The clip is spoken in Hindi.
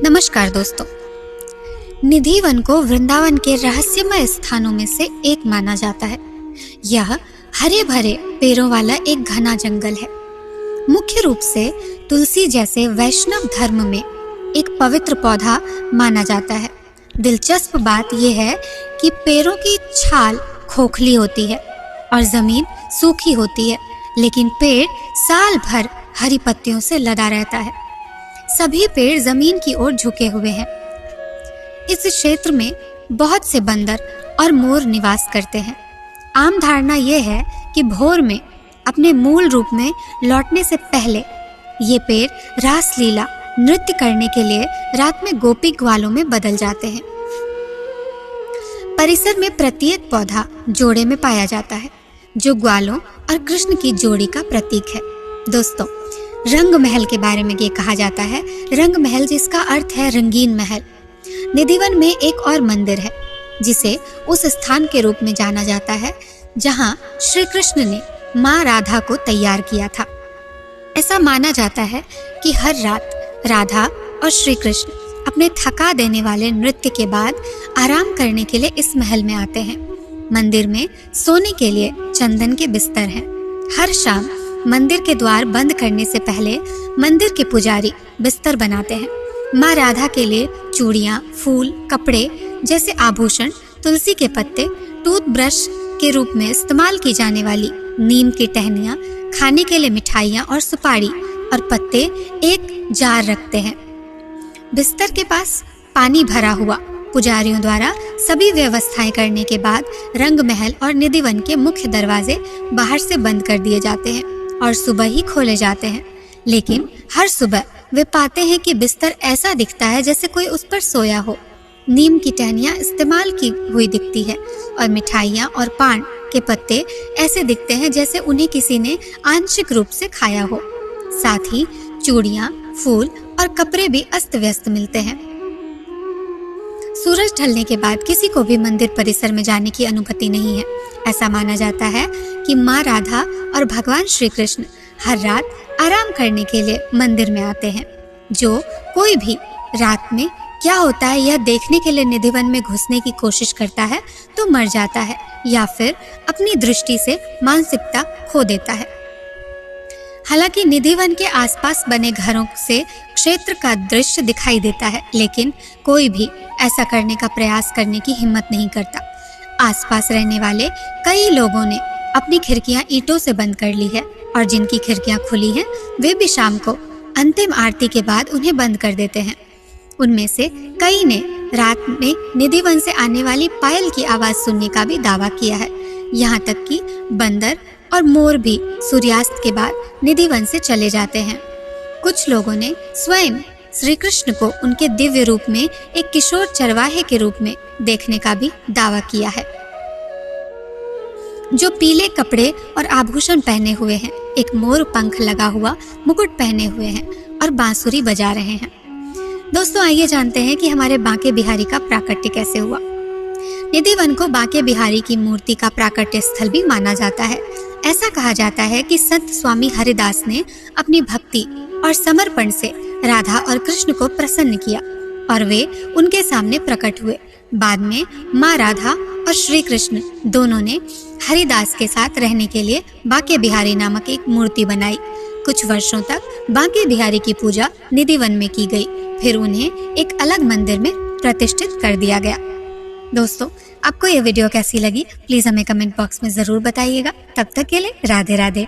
नमस्कार दोस्तों। निधि वन को वृंदावन के रहस्यमय स्थानों में से एक माना जाता है। यह हरे भरे पेड़ों वाला एक घना जंगल है। मुख्य रूप से तुलसी जैसे वैष्णव धर्म में एक पवित्र पौधा माना जाता है। दिलचस्प बात यह है कि पेड़ों की छाल खोखली होती है और जमीन सूखी होती है, लेकिन पेड़ साल भर हरी पत्तियों से लदा रहता है। सभी पेड़ जमीन की ओर झुके हुए हैं। इस क्षेत्र में बहुत से बंदर और मोर निवास करते हैं। आम धारणा यह है कि भोर में अपने मूल रूप में लौटने से पहले ये पेड़ रासलीला नृत्य करने के लिए रात में गोपी ग्वालों में बदल जाते हैं। परिसर में प्रत्येक पौधा जोड़े में पाया जाता है, जो ग्वालों और कृष्ण की जोड़ी का प्रतीक है। दोस्तों, रंग महल के बारे में ये कहा जाता है। रंग महल, जिसका अर्थ है रंगीन महल। निधिवन में एक और मंदिर है जिसे उस स्थान के रूप में जाना जाता है जहां श्री कृष्ण ने माँ राधा को तैयार किया था। ऐसा माना जाता है कि हर रात राधा और श्री कृष्ण अपने थका देने वाले नृत्य के बाद आराम करने के लिए इस महल में आते हैं। मंदिर में सोने के लिए चंदन के बिस्तर हैं। हर शाम मंदिर के द्वार बंद करने से पहले मंदिर के पुजारी बिस्तर बनाते हैं। माँ राधा के लिए चूड़ियाँ, फूल, कपड़े जैसे आभूषण, तुलसी के पत्ते, टूथब्रश के रूप में इस्तेमाल की जाने वाली नीम की टहनियाँ, खाने के लिए मिठाइयाँ और सुपारी और पत्ते एक जार रखते हैं। बिस्तर के पास पानी भरा हुआ पुजारियों द्वारा सभी व्यवस्थाएं करने के बाद रंग महल और निधिवन के मुख्य दरवाजे बाहर से बंद कर दिए जाते हैं और सुबह ही खोले जाते हैं। लेकिन हर सुबह वे पाते हैं कि बिस्तर ऐसा दिखता है जैसे कोई उस पर सोया हो। नीम की टहनियाँ इस्तेमाल की हुई दिखती है और मिठाइयाँ और पान के पत्ते ऐसे दिखते हैं जैसे उन्हें किसी ने आंशिक रूप से खाया हो। साथ ही चूड़ियाँ, फूल और कपड़े भी अस्त व्यस्त मिलते हैं। सूरज ढलने के बाद किसी को भी मंदिर परिसर में जाने की अनुमति नहीं है। ऐसा माना जाता है कि माँ राधा और भगवान श्री कृष्ण हर रात आराम करने के लिए मंदिर में आते हैं। जो कोई भी रात में क्या होता है यह देखने के लिए निधिवन में घुसने की कोशिश करता है तो मर जाता है या फिर अपनी दृष्टि से मानसिकता खो देता है। हालांकि निधिवन के आसपास बने घरों से क्षेत्र का दृश्य दिखाई देता है, लेकिन कोई भी ऐसा करने का प्रयास करने की हिम्मत नहीं करता। आसपास रहने वाले कई लोगों ने अपनी खिड़कियां ईंटों से बंद कर ली है और जिनकी खिड़कियां खुली हैं वे भी शाम को अंतिम आरती के बाद उन्हें बंद कर देते हैं। उनमें से कई ने रात में निधिवन से आने वाली पायल की आवाज सुनने का भी दावा किया है। यहाँ तक कि बंदर और मोर भी सूर्यास्त के बाद निधिवन से चले जाते हैं। कुछ लोगों ने स्वयं श्री कृष्ण को उनके दिव्य रूप में एक किशोर चरवाहे के रूप में देखने का भी दावा किया है, जो पीले कपड़े और आभूषण पहने हुए हैं, एक मोर पंख लगा हुआ मुकुट पहने हुए हैं और बांसुरी बजा रहे हैं। दोस्तों, आइए जानते हैं कि हमारे बांके बिहारी का प्राकट्य कैसे हुआ। निधिवन को बांके बिहारी की मूर्ति का प्राकट्य स्थल भी माना जाता है। ऐसा कहा जाता है कि संत स्वामी हरिदास ने अपनी भक्ति और समर्पण से राधा और कृष्ण को प्रसन्न किया और वे उनके सामने प्रकट हुए। बाद में माँ राधा और श्री कृष्ण दोनों ने हरिदास के साथ रहने के लिए बांके बिहारी नामक एक मूर्ति बनाई। कुछ वर्षों तक बांके बिहारी की पूजा निधिवन में की गई, फिर उन्हें एक अलग मंदिर में प्रतिष्ठित कर दिया गया। दोस्तों, आपको ये वीडियो कैसी लगी प्लीज हमें कमेंट बॉक्स में जरूर बताइएगा। तब तक के लिए राधे राधे।